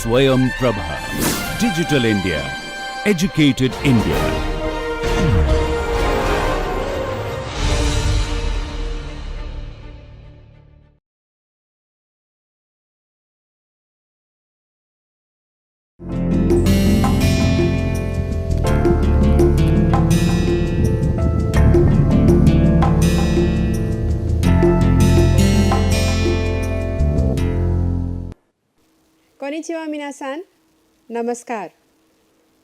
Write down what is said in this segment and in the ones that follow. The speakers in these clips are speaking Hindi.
Swayam Prabha. Digital India. Educated India. कोनिचिवा मिनासान, नमस्कार।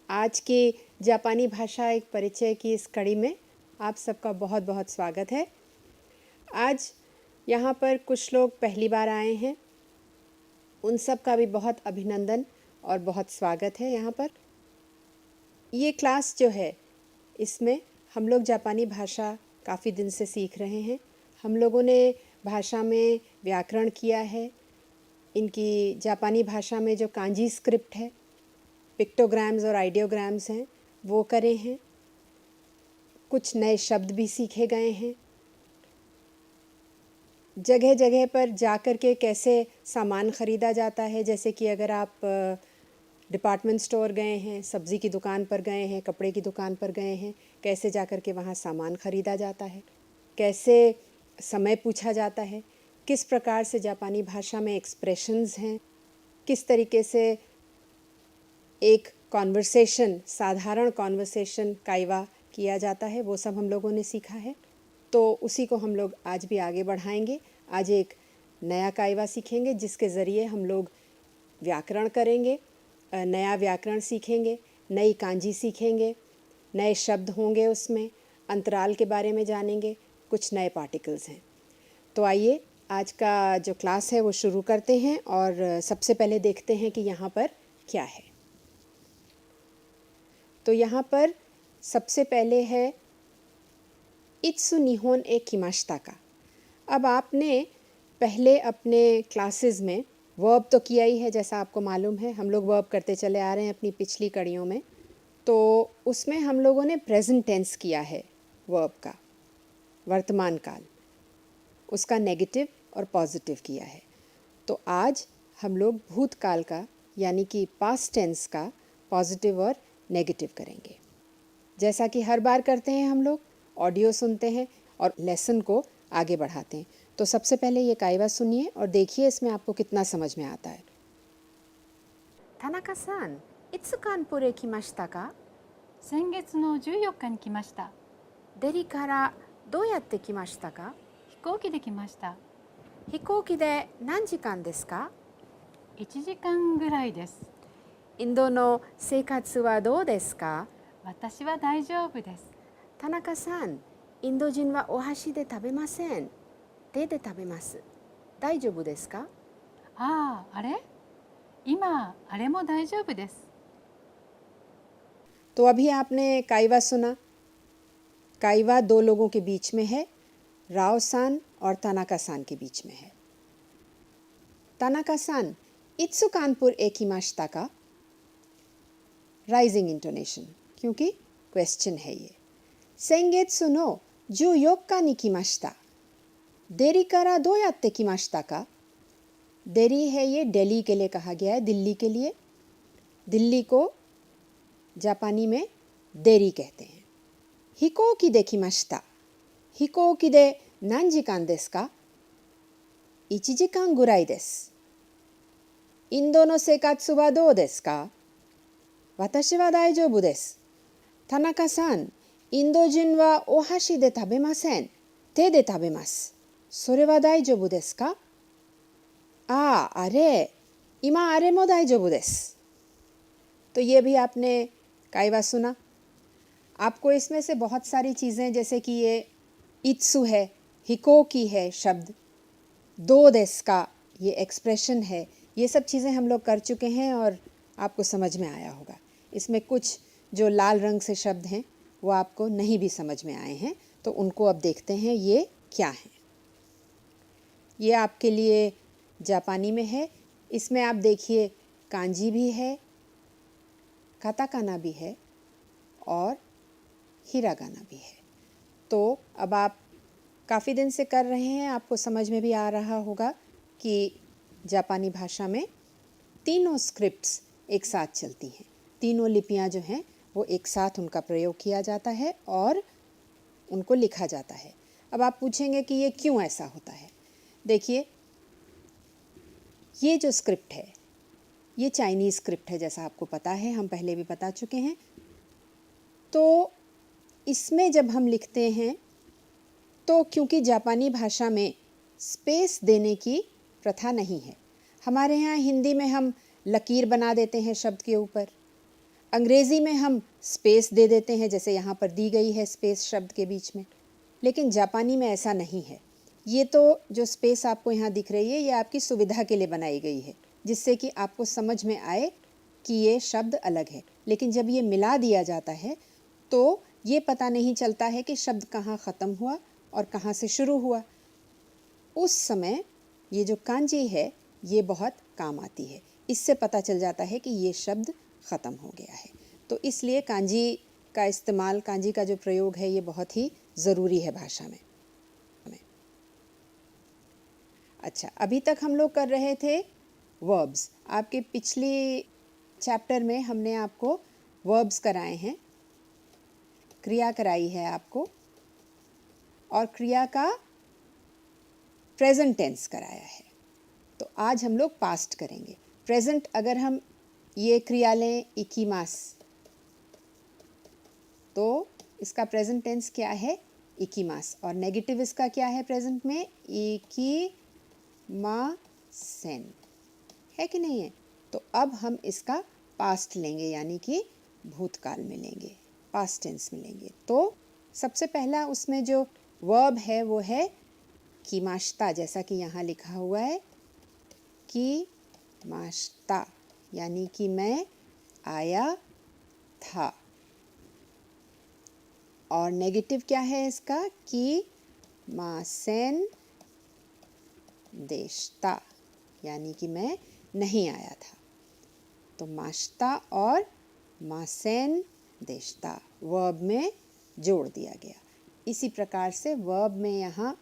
आज की जापानी भाषा एक परिचय की इस कड़ी में आप सबका बहुत बहुत स्वागत है। आज यहाँ पर कुछ लोग पहली बार आए हैं, उन सब का भी बहुत अभिनंदन और बहुत स्वागत है। यहाँ पर ये क्लास जो है, इसमें हम लोग जापानी भाषा काफ़ी दिन से सीख रहे हैं। हम लोगों ने भाषा में व्याकरण किया है, इनकी जापानी भाषा में जो कांजी स्क्रिप्ट है, पिक्टोग्राम्स और आइडियोग्राम्स हैं, वो करे हैं। कुछ नए शब्द भी सीखे गए हैं। जगह जगह पर जाकर के कैसे सामान ख़रीदा जाता है, जैसे कि अगर आप डिपार्टमेंट स्टोर गए हैं, सब्ज़ी की दुकान पर गए हैं, कपड़े की दुकान पर गए हैं, कैसे जाकर के वहाँ सामान ख़रीदा जाता है, कैसे समय पूछा जाता है, किस प्रकार से जापानी भाषा में एक्सप्रेशंस हैं, किस तरीके से एक कॉन्वर्सेशन, साधारण कॉन्वर्सेशन काइवा किया जाता है, वो सब हम लोगों ने सीखा है। तो उसी को हम लोग आज भी आगे बढ़ाएंगे। आज एक नया काइवा सीखेंगे जिसके ज़रिए हम लोग व्याकरण करेंगे, नया व्याकरण सीखेंगे, नई कांजी सीखेंगे, नए शब्द होंगे, उसमें अंतराल के बारे में जानेंगे, कुछ नए पार्टिकल्स हैं। तो आइए आज का जो क्लास है वो शुरू करते हैं और सबसे पहले देखते हैं कि यहाँ पर क्या है। तो यहाँ पर सबसे पहले है इत्सु निहोन ए किमाशिता का। अब आपने पहले अपने क्लासेस में वर्ब तो किया ही है, जैसा आपको मालूम है, हम लोग वर्ब करते चले आ रहे हैं अपनी पिछली कड़ियों में। तो उसमें हम लोगों ने प्रेजेंट टेंस किया है वर्ब का, वर्तमान काल, उसका नेगेटिव और पॉजिटिव किया है। तो आज हम लोग भूतकाल का यानी कि पास्ट टेंस का पॉजिटिव और नेगेटिव करेंगे। जैसा कि हर बार करते हैं, हम लोग ऑडियो सुनते हैं और लेसन को आगे बढ़ाते हैं। तो सबसे पहले ये काइवा सुनिए और देखिए इसमें आपको कितना समझ में आता है। तानाका-सान, इत्सु कानपुर हे किमाशिता का? 先月の14日に来ました。デリからどうやって来ましたか？飛行機で来ました。飛行機で何時間ですか？ 1時間ぐらいです。インドの生活はどうですか？私は大丈夫です。田中さん、インド人はお箸で食べません。手で食べます。大丈夫ですか？ああ、あれ？今、あれも大丈夫です。 तो अभी आपने काइवा सुना। काइवा दो लोगों के बीच में है, राव-सान और तानाका-सान के बीच में है। तानाका-सान, इत्सु कानपुर ए किमाशिता का? राइजिंग इंटोनेशन, क्योंकि क्वेश्चन है ये। सेंगेत्सु नो 14日に来ました。デリからどうやって来ましたか? देरी है, ये दिल्ली के लिए कहा गया है, दिल्ली के लिए। दिल्ली को जापानी में देरी कहते हैं। हिकोकी दे किमाशिता। हिकोकी दे नान जिकान देसु का? 1時間ぐらいです。インドの生活はどうですか？私は大丈夫です。田中さん、インド人はお箸で食べません。手で食べます。それは大丈夫ですか？ああ、あれ、今あれも大丈夫です。तो ये भी आपने काइवा सुना। आपको इसमें से बहुत सारी चीज़ें, जैसे कि ये इत्सु है, हिकोकी है शब्द, दो देस का ये एक्सप्रेशन है, ये सब चीज़ें हम लोग कर चुके हैं और आपको समझ में आया होगा। इसमें कुछ जो लाल रंग से शब्द हैं वो आपको नहीं भी समझ में आए हैं, तो उनको अब देखते हैं ये क्या हैं। ये आपके लिए जापानी में है। इसमें आप देखिए कांजी भी है, काताकाना भी है और हिरागाना भी है। तो अब आप काफ़ी दिन से कर रहे हैं, आपको समझ में भी आ रहा होगा कि जापानी भाषा में तीनों स्क्रिप्ट्स एक साथ चलती हैं, तीनों लिपियां जो हैं वो एक साथ उनका प्रयोग किया जाता है और उनको लिखा जाता है। अब आप पूछेंगे कि ये क्यों ऐसा होता है। देखिए, ये जो स्क्रिप्ट है ये चाइनीज़ स्क्रिप्ट है, जैसा आपको पता है, हम पहले भी बता चुके हैं। तो इसमें जब हम लिखते हैं तो क्योंकि जापानी भाषा में स्पेस देने की प्रथा नहीं है, हमारे यहाँ हिंदी में हम लकीर बना देते हैं शब्द के ऊपर, अंग्रेज़ी में हम स्पेस दे देते हैं, जैसे यहाँ पर दी गई है स्पेस शब्द के बीच में, लेकिन जापानी में ऐसा नहीं है। ये तो जो स्पेस आपको यहाँ दिख रही है ये आपकी सुविधा के लिए बनाई गई है, जिससे कि आपको समझ में आए कि ये शब्द अलग है। लेकिन जब ये मिला दिया जाता है तो ये पता नहीं चलता है कि शब्द कहाँ ख़त्म हुआ और कहाँ से शुरू हुआ। उस समय ये जो कांजी है ये बहुत काम आती है, इससे पता चल जाता है कि ये शब्द ख़त्म हो गया है। तो इसलिए कांजी का इस्तेमाल, कांजी का जो प्रयोग है ये बहुत ही ज़रूरी है भाषा में। अच्छा, अभी तक हम लोग कर रहे थे वर्ब्स। आपके पिछले चैप्टर में हमने आपको वर्ब्स कराए हैं, क्रिया कराई है आपको, और क्रिया का प्रेजेंट टेंस कराया है। तो आज हम लोग पास्ट करेंगे। प्रेजेंट अगर हम ये क्रिया लें इकीमास, तो इसका प्रेजेंट टेंस क्या है? इकीमास। और नेगेटिव इसका क्या है प्रेजेंट में? इकीमासेन, है कि नहीं है? तो अब हम इसका पास्ट लेंगे, यानी कि भूतकाल में लेंगे, पास्ट टेंस में लेंगे। तो सबसे पहला उसमें जो वर्ब है वो है कीमाश्ता, जैसा कि यहाँ लिखा हुआ है कीमाश्ता, यानी कि मैं आया था। और नेगेटिव क्या है इसका? कीमासेन देशता, यानी कि मैं नहीं आया था। तो माश्ता और मासेन देशता वर्ब में जोड़ दिया गया। इसी प्रकार से वर्ब में यहाँ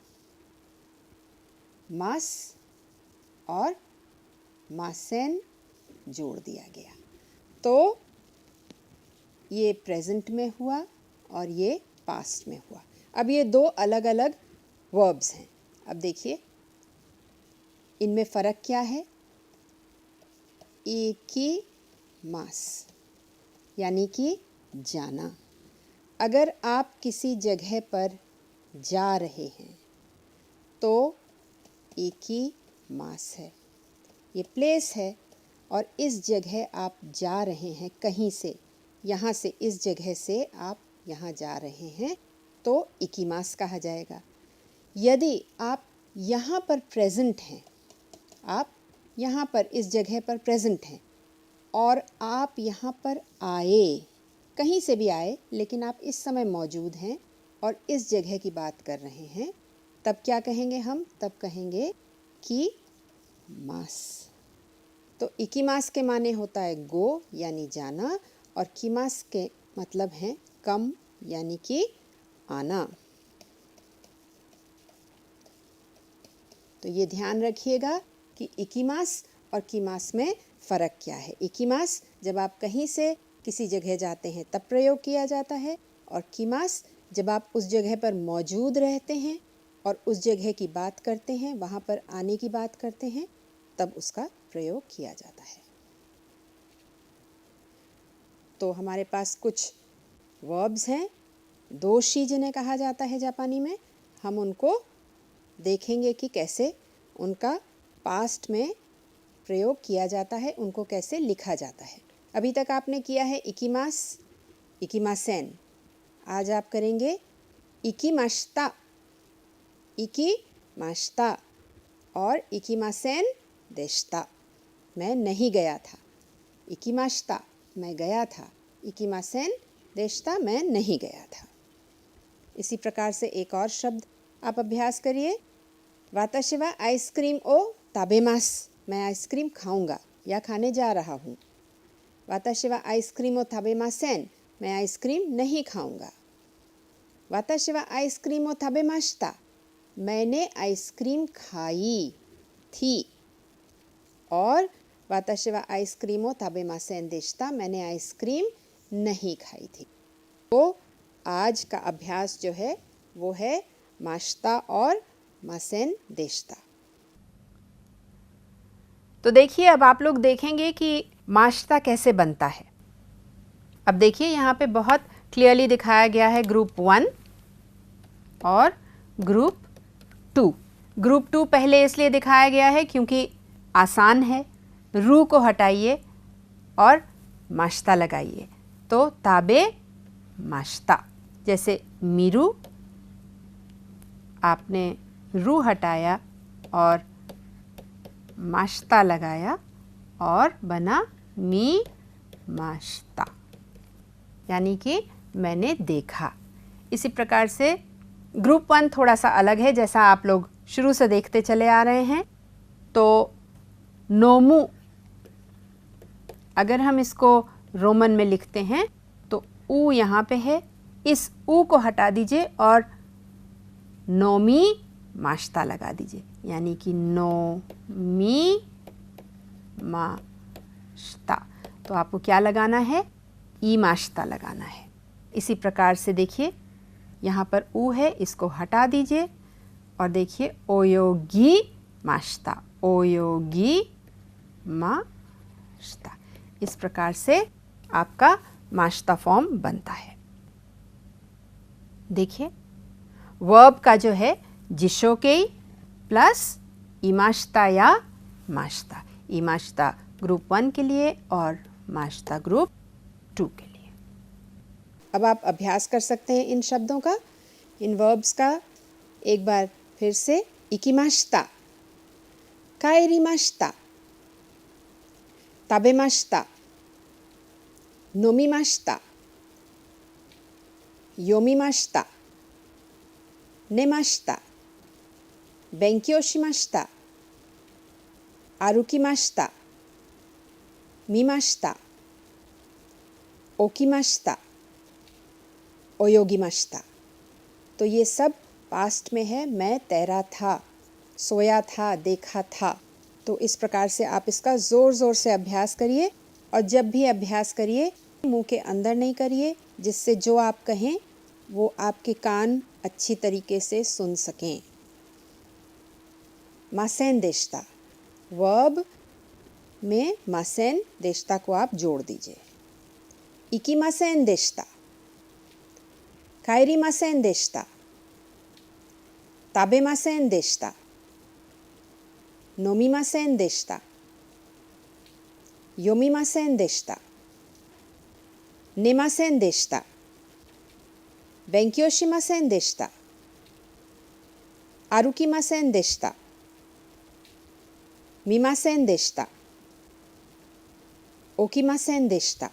मास और मासेन जोड़ दिया गया। तो ये प्रेजेंट में हुआ और ये पास्ट में हुआ। अब ये दो अलग अलग वर्ब्स हैं। अब देखिए इनमें फ़र्क क्या है? इकीमास यानी कि जाना। अगर आप किसी जगह पर जा रहे हैं तो इकीमास है, ये प्लेस है, और इस जगह आप जा रहे हैं कहीं से, यहाँ से, इस जगह से आप यहाँ जा रहे हैं तो इकीमास कहा जाएगा। यदि आप यहाँ पर प्रेजेंट हैं, आप यहाँ पर इस जगह पर प्रेजेंट हैं और आप यहाँ पर आए, कहीं से भी आए, लेकिन आप इस समय मौजूद हैं और इस जगह की बात कर रहे हैं, तब क्या कहेंगे हम? तब कहेंगे कि मास। तो इकीमास के माने होता है गो यानी जाना, और कीमास के मतलब हैं कम यानी कि आना। तो ये ध्यान रखिएगा कि इकीमास और कीमास में फ़र्क क्या है। इकीमास जब आप कहीं से किसी जगह जाते हैं तब प्रयोग किया जाता है, और कीमास जब आप उस जगह पर मौजूद रहते हैं और उस जगह की बात करते हैं, वहाँ पर आने की बात करते हैं, तब उसका प्रयोग किया जाता है। तो हमारे पास कुछ वर्ब्स हैं, दोशी जिन्हें कहा जाता है जापानी में। हम उनको देखेंगे कि कैसे उनका पास्ट में प्रयोग किया जाता है, उनको कैसे लिखा जाता है। अभी तक आपने किया है इकीमास, इकीमासेन। आज आप करेंगे इकीमाश्ता, इकीमाश्ता और इकीमासेन देशता, मैं नहीं गया था। इकीमाश्ता मैं गया था, इकीमासेन देशता मैं नहीं गया था। इसी प्रकार से एक और शब्द आप अभ्यास करिए। वाताशी वा आइसक्रीम ओ ताबेमास, मैं आइसक्रीम खाऊंगा या खाने जा रहा हूँ। वाताशी वा आइसक्रीम ओ ताबेमासेन, मैं आइसक्रीम नहीं खाऊंगा। वाताशी वा आइसक्रीम ओ ताबेमाश्ता, मैंने आइसक्रीम खाई थी। और वाताशी वा आइसक्रीम ओ ताबेमासेन देशिता, मैंने आइसक्रीम नहीं खाई थी। तो आज का अभ्यास जो है वो है माश्ता और मासेन देशिता। तो देखिए अब आप लोग देखेंगे कि माश्ता कैसे बनता है। अब देखिए यहाँ पे बहुत क्लियरली दिखाया गया है ग्रुप 1 और ग्रुप 2। ग्रुप 2 पहले इसलिए दिखाया गया है क्योंकि आसान है। रू को हटाइए और माश्ता लगाइए, तो ताबे माश्ता। जैसे मीरू, आपने रू हटाया और माश्ता लगाया और बना मी माश्ता, यानी कि मैंने देखा। इसी प्रकार से ग्रुप 1 थोड़ा सा अलग है, जैसा आप लोग शुरू से देखते चले आ रहे हैं। तो नोमू, अगर हम इसको रोमन में लिखते हैं तो ऊ यहाँ पे है, इस ऊ को हटा दीजिए और नोमी माश्ता लगा दीजिए, यानी कि नोमी माश्ता। तो आपको क्या लगाना है? ई माश्ता लगाना है। इसी प्रकार से देखिए यहाँ पर ऊ है, इसको हटा दीजिए और देखिए ओयोगी माश्ता, ओयोगी माश्ता। इस प्रकार से आपका माश्ता फॉर्म बनता है। देखिए वर्ब का जो है जिशोकेई प्लस इमाश्ता या माश्ता। इमाश्ता ग्रुप 1 के लिए और माश्ता ग्रुप 2 के लिए। अब आप अभ्यास कर सकते हैं इन शब्दों का, इन वर्ब्स का। एक बार फिर से इकिमाश्ता, काएरिमाश्ता, ताबेमाश्ता, नोमिमाश्ता, योमिमाश्ता, नेमाश्ता, बेंक्यो शिमाश्ता, आरुकिमाश्ता, मिमाश्ता, ओकिमाश्ता, ओयोगिमाश्ता। तो ये सब पास्ट में है। मैं तैरा था, सोया था, देखा था। तो इस प्रकार से आप इसका ज़ोर ज़ोर से अभ्यास करिए, और जब भी अभ्यास करिए मुंह के अंदर नहीं करिए, जिससे जो आप कहें वो आपके कान अच्छी तरीके से सुन सकें। मासेन देशिता, वर्ब में मासेन देशिता को आप जोड़ दीजिए। इकिमासेन देशिता, काएरिमासेन देशिता, ताबेमासेन देशिता, नोमिमासेन देशिता, योमिमासेन देशिता, नेमासेन देशिता, बेंक्योशिमासेन देशिता, आरुकिमासेन देशिता, मिमासेन देशिता, ओकिमासेन देशिता,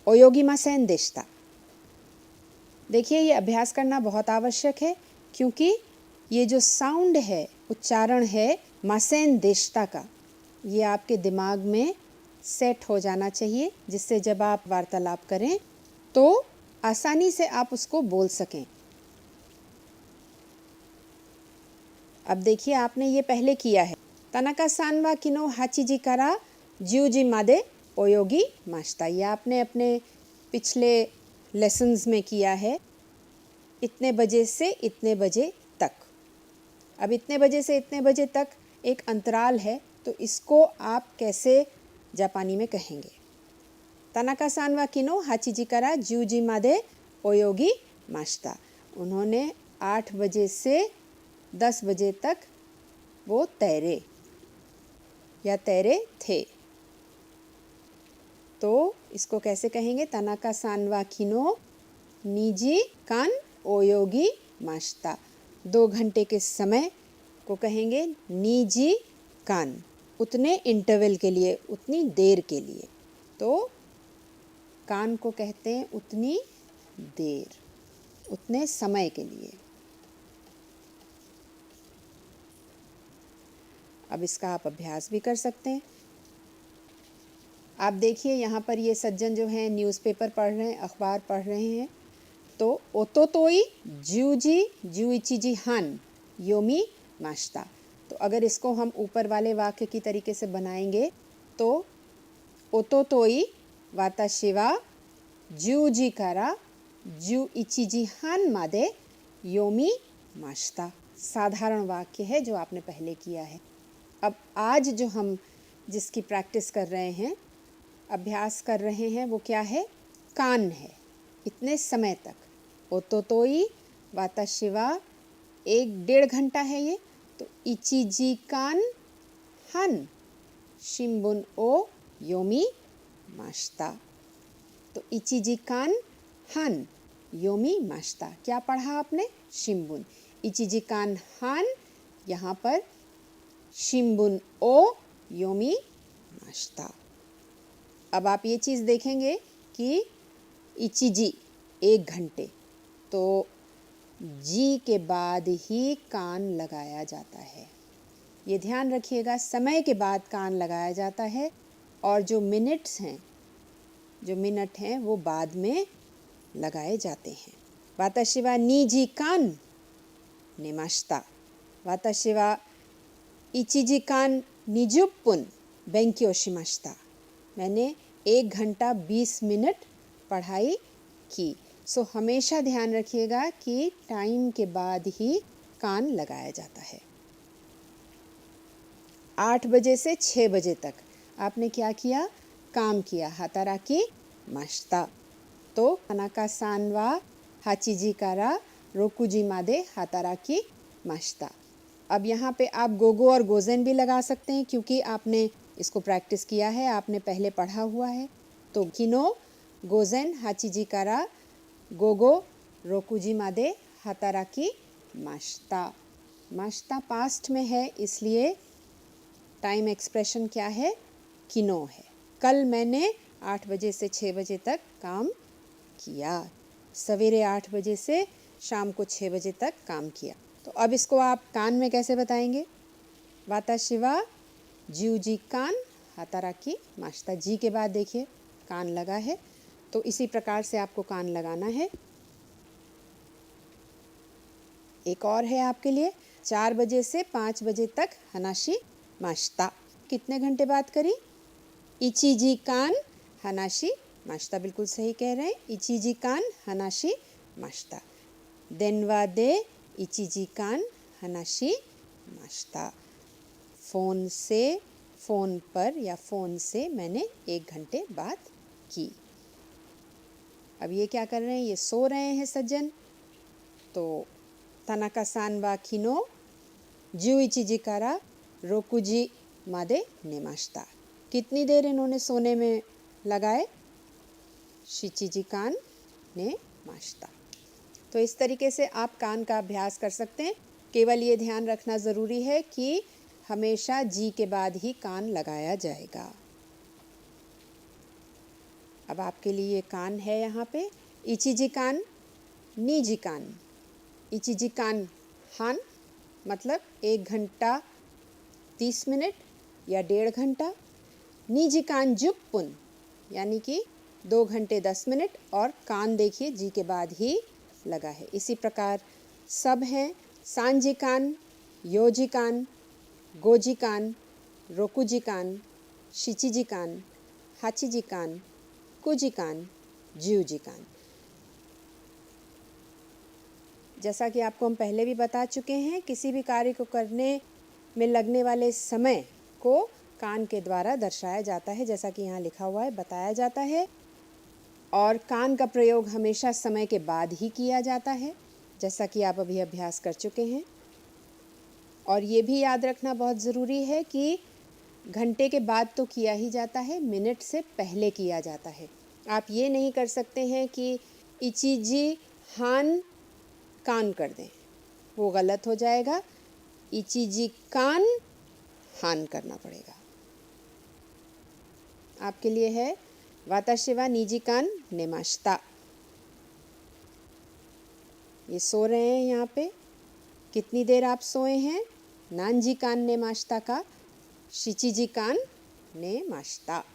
ओयोगिमासेन देशिता। देखिए ये अभ्यास करना बहुत आवश्यक है, क्योंकि ये जो साउंड है, उच्चारण है मासेन देशिता का, ये आपके दिमाग में सेट हो जाना चाहिए, जिससे जब आप वार्तालाप करें तो आसानी से आप उसको बोल सकें। अब देखिए आपने ये पहले किया है। तनाका सान वा किनो हाचिजी करा ज्यूजी मादे ओयोगी माश्ता। ये आपने अपने पिछले लेसन्स में किया है, इतने बजे से इतने बजे तक। अब इतने बजे से इतने बजे तक एक अंतराल है, तो इसको आप कैसे जापानी में कहेंगे? तनाका सान वा किनो हाचिजी करा ज्यूजी मादे ओयोगी माश्ता। उन्होंने 8 बजे से 10 बजे तक वो तैरे या तैरे थे। तो इसको कैसे कहेंगे? तनाका सान वा किनो निजी कान ओयोगी माश्ता। 2 घंटे के समय को कहेंगे निजी कान, उतने इंटरवल के लिए, उतनी देर के लिए। तो कान को कहते हैं उतनी देर, उतने समय के लिए। अब इसका आप अभ्यास भी कर सकते हैं। आप देखिए यहाँ पर ये सज्जन जो हैं न्यूज़पेपर पढ़ रहे हैं, अखबार पढ़ रहे हैं। तो ओतोतोई ज्यूजी ज्यूइचिजी हान योमी माश्ता। तो अगर इसको हम ऊपर वाले वाक्य की तरीके से बनाएंगे तो ओतोतोई वाताशी वा 10時から11時半まで読みました。साधारण वाक्य है जो आपने पहले किया है। अब आज जो हम जिसकी प्रैक्टिस कर रहे हैं, अभ्यास कर रहे हैं, वो क्या है? कान है। इतने समय तक ओतोतोई वाताशी वा 1-1.5 घंटा है ये, तो 1時間半 शिंबुन ओ योमी माश्ता। तो 1時間半 योमी माश्ता, क्या पढ़ा आपने? शिंबुन। 1時間半यहाँ पर शिंबुन ओ योमी माश्ता। अब आप ये चीज़ देखेंगे कि इचिजी 1 घंटे, तो जी के बाद ही कान लगाया जाता है। ये ध्यान रखिएगा, समय के बाद कान लगाया जाता है और जो मिनट्स हैं, जो मिनट हैं वो बाद में लगाए जाते हैं। वाताशी वा 2時間寝ました。私は1時間20分勉強しました。मैंने 1 घंटा 20 मिनट पढ़ाई की। सो हमेशा ध्यान रखिएगा कि टाइम के बाद ही कान लगाया जाता है। 8 बजे से 6 बजे तक आपने क्या किया? काम किया। हाताराकी माश्ता। तो तनाका सान वा 8時から6時までहाताराकी माश्ता। अब यहाँ पे आप गोगो और गोजेन भी लगा सकते हैं क्योंकि आपने इसको प्रैक्टिस किया है, आपने पहले पढ़ा हुआ है। तो किनो गोजेन 8時から午後6時までहाताराकी माश्ता। माश्ता पास्ट में है, इसलिए टाइम एक्सप्रेशन क्या है? किनो है। कल मैंने 8 बजे से 6 बजे तक काम किया। सवेरे 8 बजे से शाम को 6 बजे तक काम किया। तो अब इसको आप कान में कैसे बताएंगे? वाताशी वा 10時間हाताराकी माश्ता। जी के बाद देखिए कान लगा है, तो इसी प्रकार से आपको कान लगाना है। एक और है आपके लिए, 4 बजे से 5 बजे तक हनाशी माश्ता। कितने घंटे बात करी? 1時間हनाशी माश्ता। बिल्कुल सही कह रहे हैं, 1時間हनाशी माश्ता। देनवा दे 1時間हनाशी माश्ता। फ़ोन से, फ़ोन पर या फ़ोन से मैंने 1 घंटे बात की। अब ये क्या कर रहे हैं? ये सो रहे हैं सज्जन। तो तनाका सान वा किनो 11時から6時まで寝ました। कितनी देर इन्होंने सोने में लगाए? 7時間寝ました। तो इस तरीके से आप कान का अभ्यास कर सकते हैं। केवल ये ध्यान रखना ज़रूरी है कि हमेशा जी के बाद ही कान लगाया जाएगा। अब आपके लिए कान है यहाँ पे 1時間2時間। 1時間半मतलब 1 घंटा 30 मिनट या 1.5 घंटा। 2時間10分यानी कि 2 घंटे 10 मिनट, और कान देखिए जी के बाद ही लगा है। इसी प्रकार सब हैं 3時間 4時間 5時間 6時間 7時間 8時間 9時間 10時間। जैसा कि आपको हम पहले भी बता चुके हैं, किसी भी कार्य को करने में लगने वाले समय को कान के द्वारा दर्शाया जाता है, जैसा कि यहाँ लिखा हुआ है, बताया जाता है। और कान का प्रयोग हमेशा समय के बाद ही किया जाता है, जैसा कि आप अभी अभ्यास कर चुके हैं। और ये भी याद रखना बहुत ज़रूरी है कि घंटे के बाद तो किया ही जाता है, मिनट से पहले किया जाता है। आप ये नहीं कर सकते हैं कि इचिजी हान कान कर दें, वो गलत हो जाएगा। इचिजी कान हान करना पड़ेगा। आपके लिए है वाताशी वा 2時間寝ました। ये सो रहे हैं यहाँ पे। कितनी देर आप सोए हैं? 何時間寝ましたか? 7時間寝ました。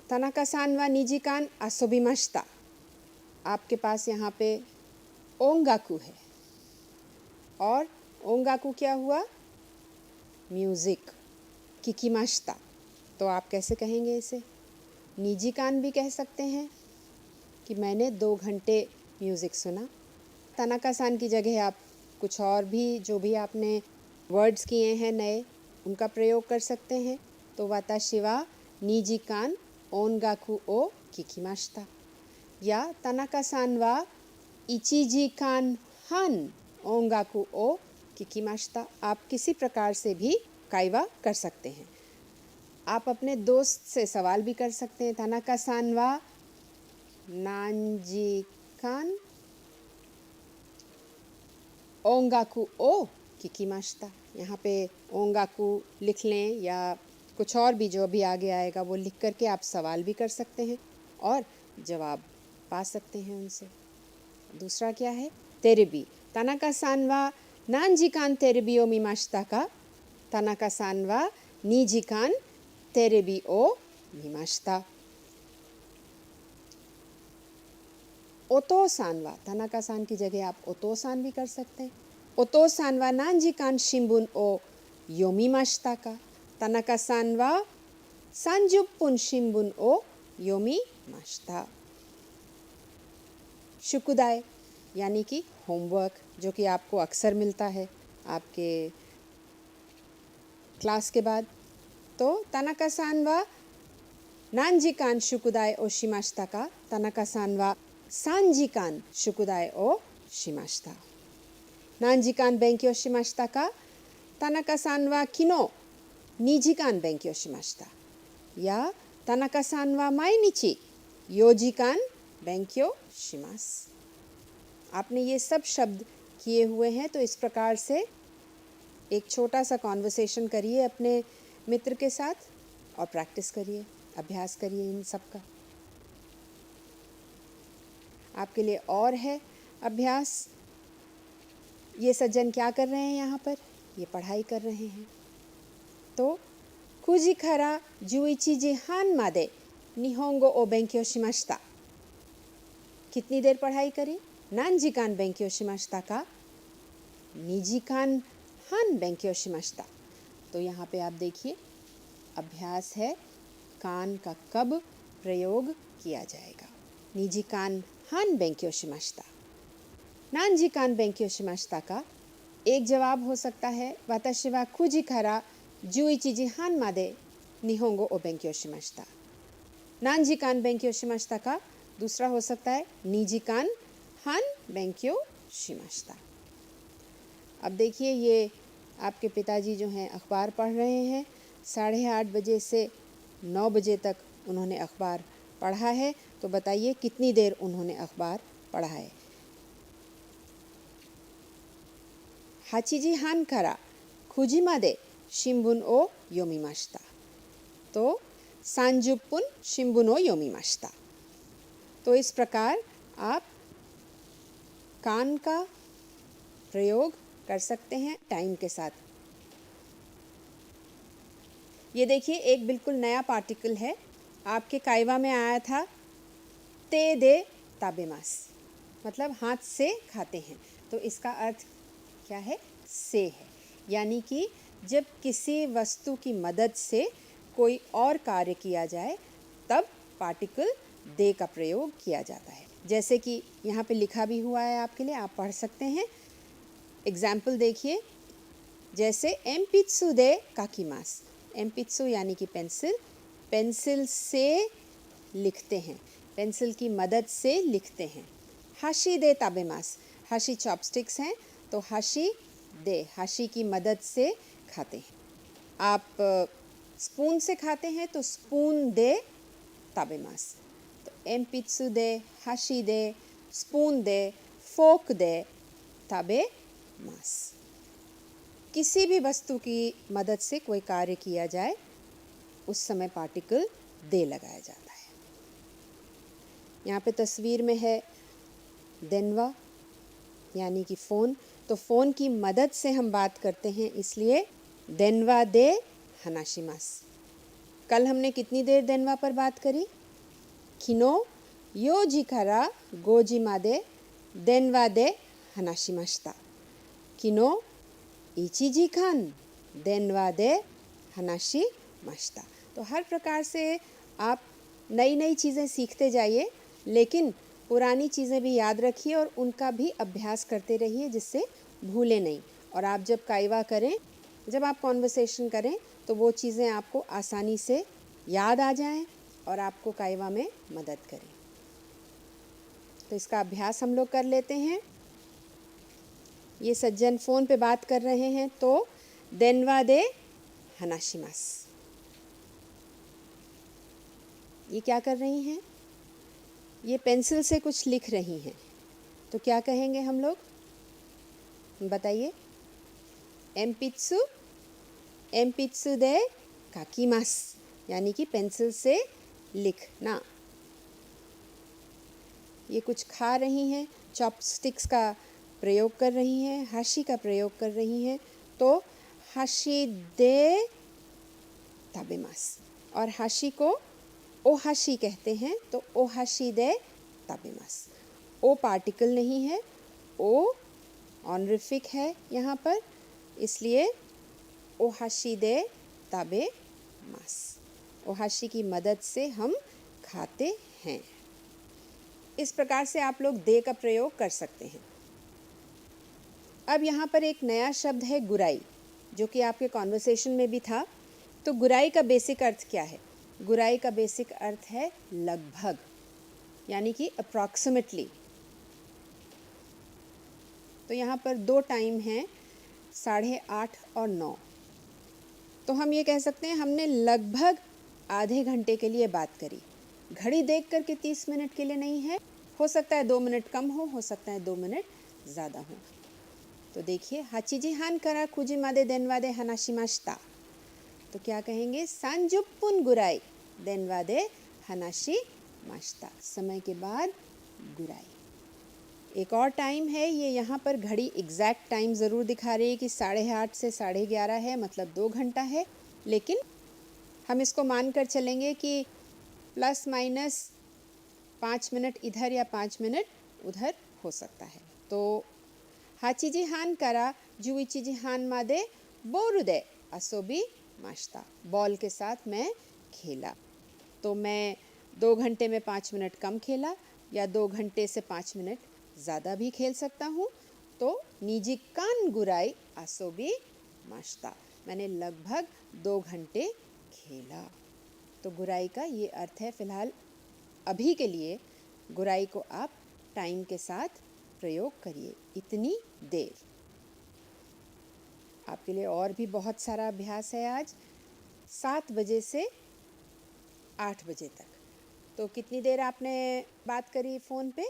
田中さんは2時間遊びました。आपके पास यहाँ पे ओंगाकू है और ओंगाकू क्या हुआ? म्यूज़िक। किकिमाश्ता, तो आप कैसे कहेंगे इसे? निजी कान भी कह सकते हैं कि मैंने 2 घंटे म्यूज़िक सुना। तनाका सान की जगह आप कुछ और भी जो भी आपने वर्ड्स किए हैं नए, उनका प्रयोग कर सकते हैं। तो वाताशी वा निजी कान ओनगाकू ओ किकिमाश्ता, या तनाका सान वा इचिजी कान हान ओंगाकू ओ किकिमाश्ता। आप किसी प्रकार से भी काइवा कर सकते हैं। आप अपने दोस्त से सवाल भी कर सकते हैं। तनाका सान वा नांजी कान ओंगाकू ओ किकिमाश्ता। यहाँ पे ओंगाकू लिख लें या कुछ और भी जो भी आगे आएगा वो लिख करके आप सवाल भी कर सकते हैं और जवाब पा सकते हैं उनसे। दूसरा क्या है? तेरेबी। तनाका सान वा नांजी कान तेरेबी ओ मिमाश्ता का? तनाका सान वा निजी कान तेरेबी ओ मिमाश्ता। ओतो सान वा, तनाका सान की जगह आप ओतो सान भी कर सकते हैं। ओतो सान वा नांजी कान शिंबुन ओ योमिमाश्ता का? तनाका सान वा 30分 शिंबुन ओ योमिमाश्ता। शुकुदाय यानी कि होमवर्क, जो कि आपको अक्सर मिलता है आपके क्लास के बाद। तो तनाका सान वा नांजी कान शुकुदाय ओ शिमाश्ता का? तनाका सान वा 3時間 शुकुदाय ओ शिमाश्ता।何時間勉強しましたか? 田中さんは昨日2時間勉強しました。や田中さんは毎日4時間勉強します。आपने ये सब शब्द किए हुए हैं, तो इस प्रकार से एक छोटा सा कॉन्वर्सेशन करिए अपने मित्र के साथ और प्रैक्टिस करिए, अभ्यास करिए इन सब का। आपके लिए और है अभ्यास। ये सज्जन क्या कर रहे हैं यहाँ पर? ये पढ़ाई कर रहे हैं। तो 9時から11時半まで日本語を勉強しました。कितनी देर पढ़ाई करी? 何時間勉強しましたか? 2時間半勉強しました。तो यहाँ पे आप देखिए अभ्यास है कान का कब प्रयोग किया जाएगा। 2時間半勉強しました。何時間勉強しましたか? एक जवाब हो सकता है 私は9時から11時半まで日本語を勉強しました。何時間勉強しましたか? दूसरा हो सकता है 2時間半勉強しました。अब देखिए ये आपके पिताजी जो हैं अखबार पढ़ रहे हैं। 8:30 बजे से 9 बजे तक उन्होंने अखबार पढ़ा है। तो बताइए कितनी देर उन्होंने अखबार पढ़ा है। 8時半から9時まで新聞を読みました。तो 30分新聞を読みました。तो इस प्रकार आप कान का प्रयोग कर सकते हैं टाइम के साथ। ये देखिए एक बिल्कुल नया पार्टिकल है, आपके काइवा में आया था ते दे ताबेमास, मतलब हाथ से खाते हैं। तो इसका अर्थ क्या है? से है, यानी कि जब किसी वस्तु की मदद से कोई और कार्य किया जाए तब पार्टिकल दे का प्रयोग किया जाता है। जैसे कि यहाँ पे लिखा भी हुआ है आपके लिए, आप पढ़ सकते हैं। एग्जाम्पल देखिए, जैसे एम्पित्सु दे काकीमास। एम्पित्सु यानी कि पेंसिल, पेंसिल से लिखते हैं, पेंसिल की मदद से लिखते हैं। हाशी दे ताबेमास, हाशी चॉपस्टिक्स हैं, तो हाशी दे, हाशी की मदद से खाते हैं। आप स्पून से खाते हैं तो स्पून दे ताबेमास। तो एम्पित्सु दे, हाशी दे, स्पून दे, फोक दे ताबेमास। किसी भी वस्तु की मदद से कोई कार्य किया जाए उस समय पार्टिकल दे लगाया जाता है। यहाँ पे तस्वीर में है देनवा यानी कि फ़ोन। तो फ़ोन की मदद से हम बात करते हैं, इसलिए देनवा दे हनाशिमास। कल हमने कितनी देर देनवा पर बात करी? किनो 4時から5時まで電話で話しました。昨日1時間電話で話しました। तो हर प्रकार से आप नई नई चीज़ें सीखते जाइए, लेकिन पुरानी चीज़ें भी याद रखिए और उनका भी अभ्यास करते रहिए जिससे भूलें नहीं। और आप जब काइवा करें, जब आप कॉन्वर्सेशन करें तो वो चीज़ें आपको आसानी से याद आ जाएं और आपको काइवा में मदद करें। तो इसका अभ्यास हम लोग कर लेते हैं। ये सज्जन फ़ोन पे बात कर रहे हैं तो देनवा दे हनाशिमास। ये क्या कर रही हैं? ये पेंसिल से कुछ लिख रही हैं। तो क्या कहेंगे हम लोग? बताइए। एम्पित्सु एम्पित्सु दे काकीमास, यानी कि पेंसिल से लिखना। ये कुछ खा रही हैं, चॉपस्टिक्स का प्रयोग कर रही हैं, हाशी का प्रयोग कर रही हैं। तो हाशी दे ताबेमास, और हाशी को ओहाशी कहते हैं, तो ओहाशी दे ताबेमास। ओ पार्टिकल नहीं है, ओ ऑनरिफिक है यहाँ पर, इसलिए ओहाशी दे ताबेमास। ओहाशी की मदद से हम खाते हैं। इस प्रकार से आप लोग दे का प्रयोग कर सकते हैं। अब यहाँ पर एक नया शब्द है गुराई, जो कि आपके कॉन्वर्सेशन में भी था। तो गुराई का बेसिक अर्थ क्या है? गुराई का बेसिक अर्थ है लगभग, यानी कि अप्रॉक्सीमेटली। तो यहाँ पर 2 टाइम हैं, 8:30 और 9। तो हम ये कह सकते हैं हमने लगभग आधे घंटे के लिए बात करी। घड़ी देख कर के 30 मिनट के लिए नहीं है, हो सकता है 2 मिनट कम हो सकता है 2 मिनट ज़्यादा हो। तो देखिए, हाचिजी हान करा कुजी मादे देनवा दे हनाशिमाशिता। तो क्या कहेंगे? 30 पुन गुराई देनवा दे हनाशिमाशिता। समय के बाद गुराई। एक और टाइम है, ये यहाँ पर घड़ी एग्जैक्ट टाइम ज़रूर दिखा रही है कि 8:30 से 11:30 है, मतलब 2 घंटा है, लेकिन हम इसको मान कर चलेंगे कि प्लस माइनस 5 मिनट इधर या 5 मिनट उधर हो सकता है। तो हाचिजी हान करा जुइचिजी हान मादे बोरुदे असोबी माश्ता। बॉल के साथ मैं खेला। तो मैं 2 घंटे में 5 मिनट कम खेला, या 2 घंटे से 5 मिनट ज़्यादा भी खेल सकता हूँ। तो निजी कान गुराई असोबी माश्ता, मैंने लगभग 2 घंटे खेला। तो गुराई का ये अर्थ है। फ़िलहाल अभी के लिए गुराई को आप टाइम के साथ प्रयोग करिए, इतनी देर। आपके लिए और भी बहुत सारा अभ्यास है आज 7 बजे से 8 बजे तक। तो कितनी देर आपने बात करी फ़ोन पे?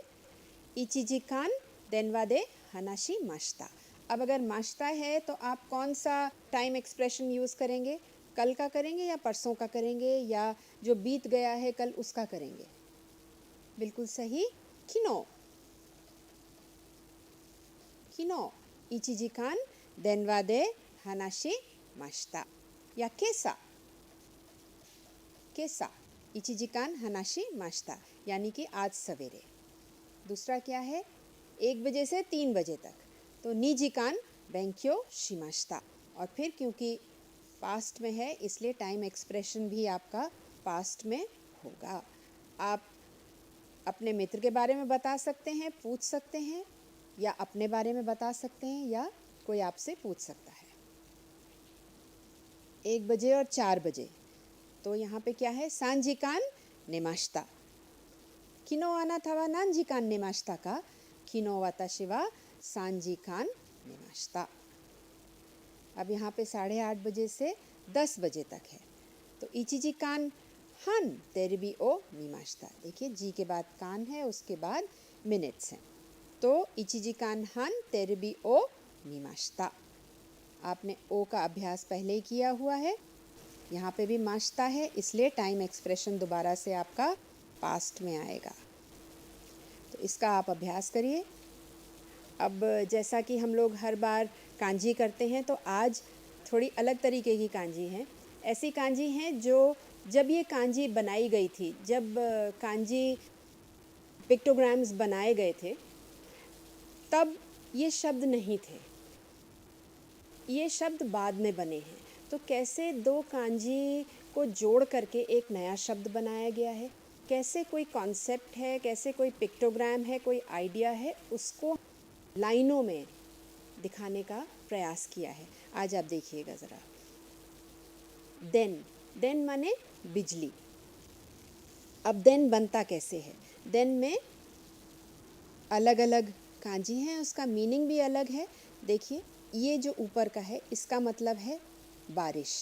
इचिजी कान देनवा दे हनाशी माश्ता। अब अगर माश्ता है तो आप कौन सा टाइम एक्सप्रेशन यूज़ करेंगे? कल का करेंगे या परसों का करेंगे, या जो बीत गया है कल उसका करेंगे? बिल्कुल सही, किनो। किनो इचिजी कान देनवा दे हनाशी माश्ता, या केसा। केसा इचिजी कान हनाशी माश्ता, यानी कि आज सवेरे। दूसरा क्या है? 1 बजे से 3 बजे तक, तो निजी कान बेंक्यो शिमाश्ता। और फिर क्योंकि पास्ट में है इसलिए टाइम एक्सप्रेशन भी आपका पास्ट में होगा। आप अपने मित्र के बारे में बता सकते हैं, पूछ सकते हैं, या अपने बारे में बता सकते हैं, या कोई आपसे पूछ सकता है। 1 बजे और 4 बजे, तो यहाँ पे क्या है? सांजिकान नेमाश्ता। किनो आना था नांजिकान नेमाश्ता का, किनो वाताशी वा सांजिकान नेमाश्ता। अब यहाँ पे 8:30 बजे से 10 बजे तक है। तो इचिजी कान हान तेरबी ओ मीमाश्ता। देखिए, जी के बाद कान है, उसके बाद मिनट्स हैं। तो इचिजी कान हान तेरबी ओ मीमाश्ता। आपने ओ का अभ्यास पहले ही किया हुआ है। यहाँ पे भी माश्ता है, इसलिए टाइम एक्सप्रेशन दोबारा से आपका पास्ट में आएगा। तो इसका आप अभ्यास करिए। अब जैसा कि हम लोग हर बार कांजी करते हैं, तो आज थोड़ी अलग तरीके की कांजी हैं। ऐसी कांजी हैं जो जब ये कांजी बनाई गई थी, जब कांजी पिक्टोग्राम्स बनाए गए थे, तब ये शब्द नहीं थे। ये शब्द बाद में बने हैं, तो कैसे दो कांजी को जोड़ करके एक नया शब्द बनाया गया है, कैसे कोई कॉन्सेप्ट है, कैसे कोई पिक्टोग्राम है, कोई आइडिया है, उसको लाइनों में दिखाने का प्रयास किया है। आज आप देखिएगा ज़रा। देन माने बिजली। अब देन बनता कैसे है? देन में अलग अलग कांजी हैं, उसका मीनिंग भी अलग है। देखिए, ये जो ऊपर का है इसका मतलब है बारिश।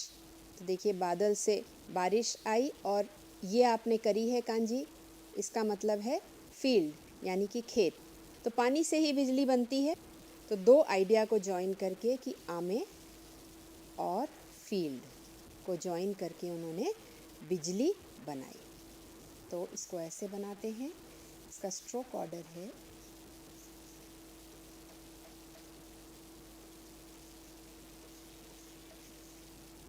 तो देखिए, बादल से बारिश आई और ये आपने करी है कांजी, इसका मतलब है फील्ड यानी कि खेत। तो पानी से ही बिजली बनती है। तो दो आइडिया को जॉइन करके कि आमे और फील्ड को जॉइन करके उन्होंने बिजली बनाई। तो इसको ऐसे बनाते हैं। इसका स्ट्रोक ऑर्डर है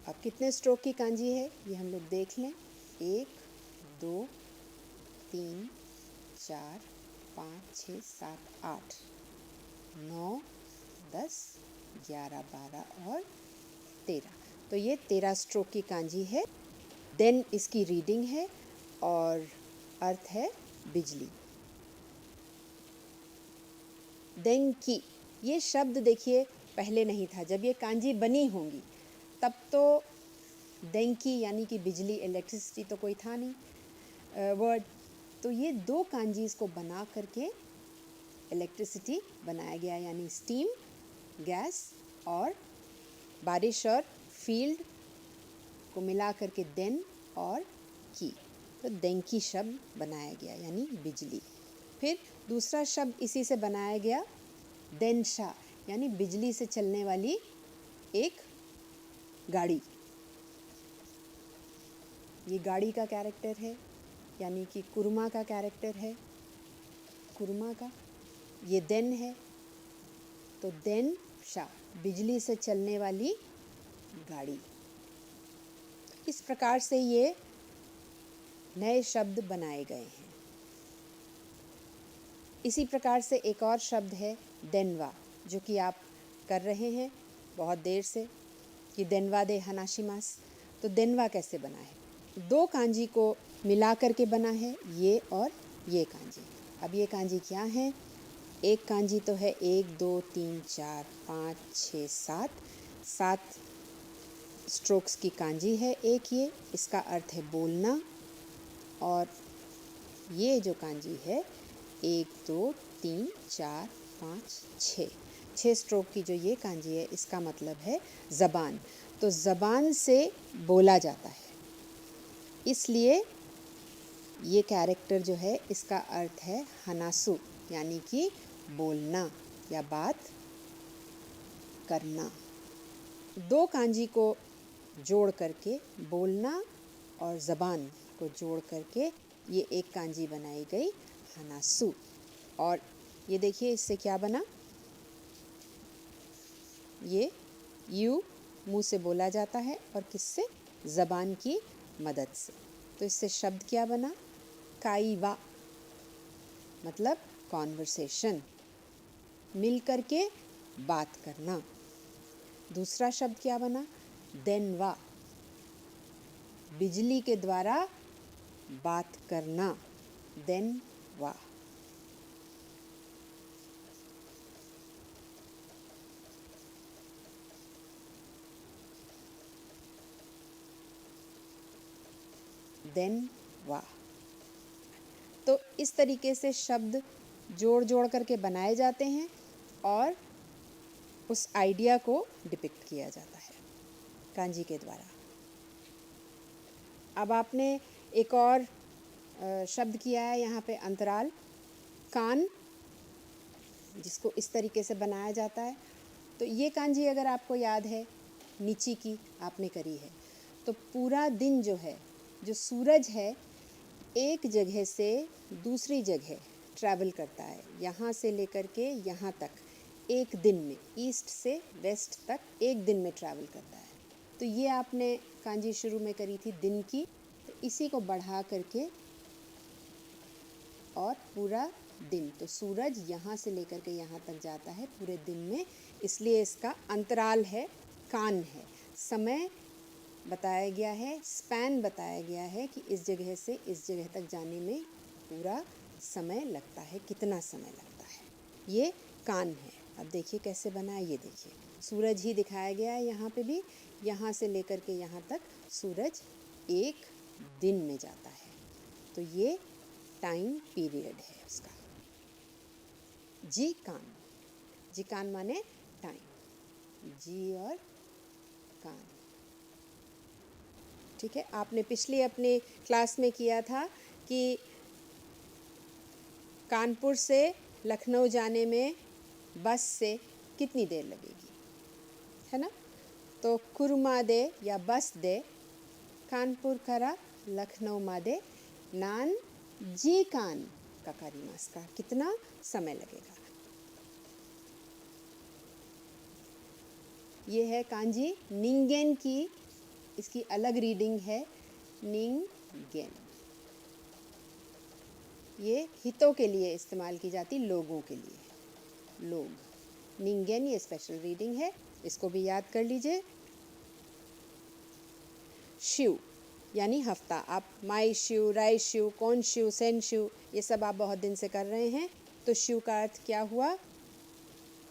अब कितने स्ट्रोक की कांजी है ये हम लोग देख लें। 1 2 3 4 5 6 7 8 9 10 11 12 और 13। तो ये 13 स्ट्रोक की कांजी है। देन इसकी रीडिंग है और अर्थ है बिजली। देंकी, ये शब्द देखिए पहले नहीं था। जब ये कांजी बनी होंगी तब तो देंकी यानी कि बिजली, इलेक्ट्रिसिटी तो कोई था नहीं वर्ड। तो ये दो कांजीज़ को बना करके इलेक्ट्रिसिटी बनाया गया, यानी स्टीम, गैस और बारिश और फील्ड को मिला करके देन और की। तो देंकी शब्द बनाया गया यानी बिजली। फिर दूसरा शब्द इसी से बनाया गया, देनशा, यानी बिजली से चलने वाली एक गाड़ी। ये गाड़ी का कैरेक्टर है, यानी कि कुरमा का कैरेक्टर है, कुरमा का। ये देन है, तो देन शा, बिजली से चलने वाली गाड़ी। इस प्रकार से ये नए शब्द बनाए गए हैं। इसी प्रकार से एक और शब्द है देनवा, जो कि आप कर रहे हैं बहुत देर से कि देनवा दे हनाशिमास। तो देनवा कैसे बना है? दो कांजी को मिला करके बना है, ये और ये कांजी। अब ये कांजी क्या है? एक कांजी तो है 1 2 3 4 5 6 7 स्ट्रोक्स की कांजी है एक ये। इसका अर्थ है बोलना। और ये जो कांजी है 1 2 3 4 5 6 स्ट्रोक की जो ये कांजी है, इसका मतलब है ज़बान। तो ज़बान से बोला जाता है, इसलिए ये कैरेक्टर जो है इसका अर्थ है हनासु, यानी कि बोलना या बात करना। दो कांजी को जोड़ करके, बोलना और ज़बान को जोड़ करके ये एक कांजी बनाई गई हनासु। और ये देखिए इससे क्या बना? ये यू मुंह से बोला जाता है और किससे? ज़बान की मदद से। तो इससे शब्द क्या बना? काईवा, मतलब कॉन्वर्सेशन, मिल करके बात करना। दूसरा शब्द क्या बना? देनवा, बिजली के द्वारा बात करना, देनवा। देनवा। तो इस तरीके से शब्द जोड़ जोड़ करके बनाए जाते हैं और उस आइडिया को डिपिक्ट किया जाता है कांजी के द्वारा। अब आपने एक और शब्द किया है यहाँ पे, अंतराल, कान, जिसको इस तरीके से बनाया जाता है। तो ये कांजी अगर आपको याद है, नीची की आपने करी है। तो पूरा दिन जो है, जो सूरज है, एक जगह से दूसरी जगह ट्रैवल करता है, यहाँ से लेकर के यहाँ तक एक दिन में, ईस्ट से वेस्ट तक एक दिन में ट्रैवल करता है। तो ये आपने कांजी शुरू में करी थी दिन की, तो इसी को बढ़ा करके और पूरा दिन, तो सूरज यहाँ से लेकर के यहाँ तक जाता है पूरे दिन में, इसलिए इसका अंतराल है कान है। समय बताया गया है, स्पैन बताया गया है कि इस जगह से इस जगह तक जाने में पूरा समय लगता है, कितना समय लगता है। ये कान है। अब देखिए कैसे बना है, ये देखिए सूरज ही दिखाया गया है यहाँ पे भी। यहाँ से लेकर के यहाँ तक सूरज एक दिन में जाता है, तो ये टाइम पीरियड है उसका। जी कान माने टाइम, जी और कान। ठीक है, आपने पिछले अपने क्लास में किया था कि कानपुर से लखनऊ जाने में बस से कितनी देर लगेगी, है ना। तो कुरुमा दे या बस दे कानपुर करा लखनऊ मादे नान जी कान का कारीमास का, कितना समय लगेगा। ये है कांजी निंगेन की, इसकी अलग रीडिंग है निंगेन। ये हितों के लिए इस्तेमाल की जाती, लोगों के लिए, लोग। निंगेन ये स्पेशल रीडिंग है, इसको भी याद कर लीजिए। शिव यानी हफ्ता। आप माई शिव, राई शिव, कौन शिव, सेन शिव, ये सब आप बहुत दिन से कर रहे हैं। तो शिव का अर्थ क्या हुआ?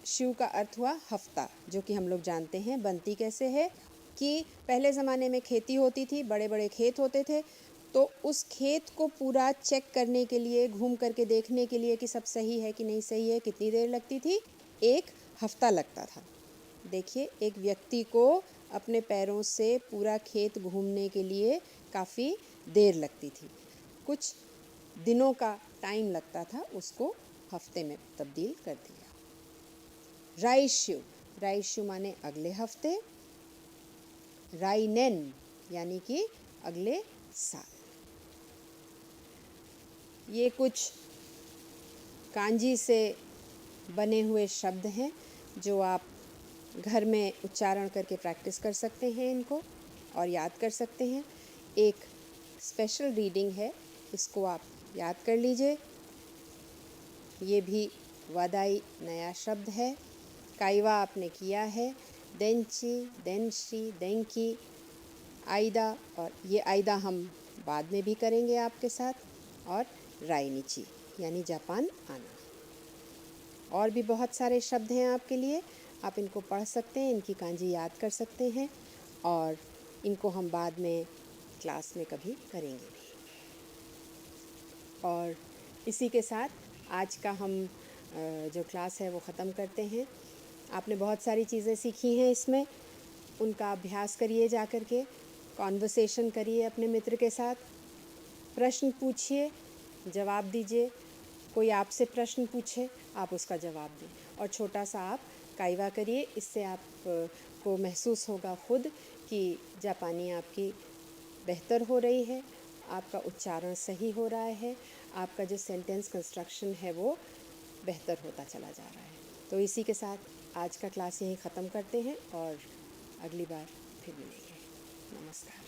शिव का अर्थ हुआ हफ्ता, जो कि हम लोग जानते हैं बनती कैसे है कि पहले ज़माने में खेती होती थी, बड़े बड़े खेत होते थे, तो उस खेत को पूरा चेक करने के लिए, घूम करके देखने के लिए कि सब सही है कि नहीं सही है, कितनी देर लगती थी? एक हफ्ता लगता था। देखिए, एक व्यक्ति को अपने पैरों से पूरा खेत घूमने के लिए काफ़ी देर लगती थी। कुछ दिनों का टाइम लगता था, उसको हफ्ते में तब्दील कर दिया। राइशु माने अगले हफ्ते, राइनेन यानी कि अगले साल। ये कुछ कांजी से बने हुए शब्द हैं जो आप घर में उच्चारण करके प्रैक्टिस कर सकते हैं इनको और याद कर सकते हैं। एक स्पेशल रीडिंग है, इसको आप याद कर लीजिए। ये भी वादाई नया शब्द है। काइवा आपने किया है, देंची, देंशी, देंकी, आइदा, और ये आइदा हम बाद में भी करेंगे आपके साथ, और राइनिची यानी जापान आना। और भी बहुत सारे शब्द हैं आपके लिए, आप इनको पढ़ सकते हैं, इनकी कांजी याद कर सकते हैं, और इनको हम बाद में क्लास में कभी करेंगे भी। और इसी के साथ आज का हम जो क्लास है वो ख़त्म करते हैं। आपने बहुत सारी चीज़ें सीखी हैं इसमें, उनका अभ्यास करिए, जा कर के कॉन्वर्सेशन करिए अपने मित्र के साथ, प्रश्न पूछिए, जवाब दीजिए। कोई आपसे प्रश्न पूछे, आप उसका जवाब दें, और छोटा सा आप काइवा करिए। इससे आप को महसूस होगा खुद कि जापानी आपकी बेहतर हो रही है, आपका उच्चारण सही हो रहा है, आपका जो सेंटेंस कंस्ट्रक्शन है वो बेहतर होता चला जा रहा है। तो इसी के साथ आज का क्लास यहीं ख़त्म करते हैं और अगली बार फिर मिलेंगे। नमस्कार,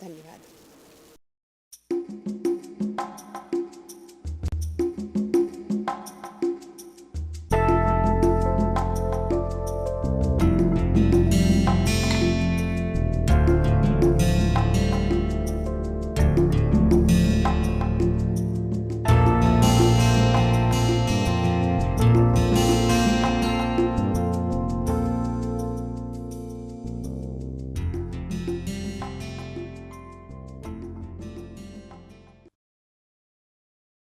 धन्यवाद।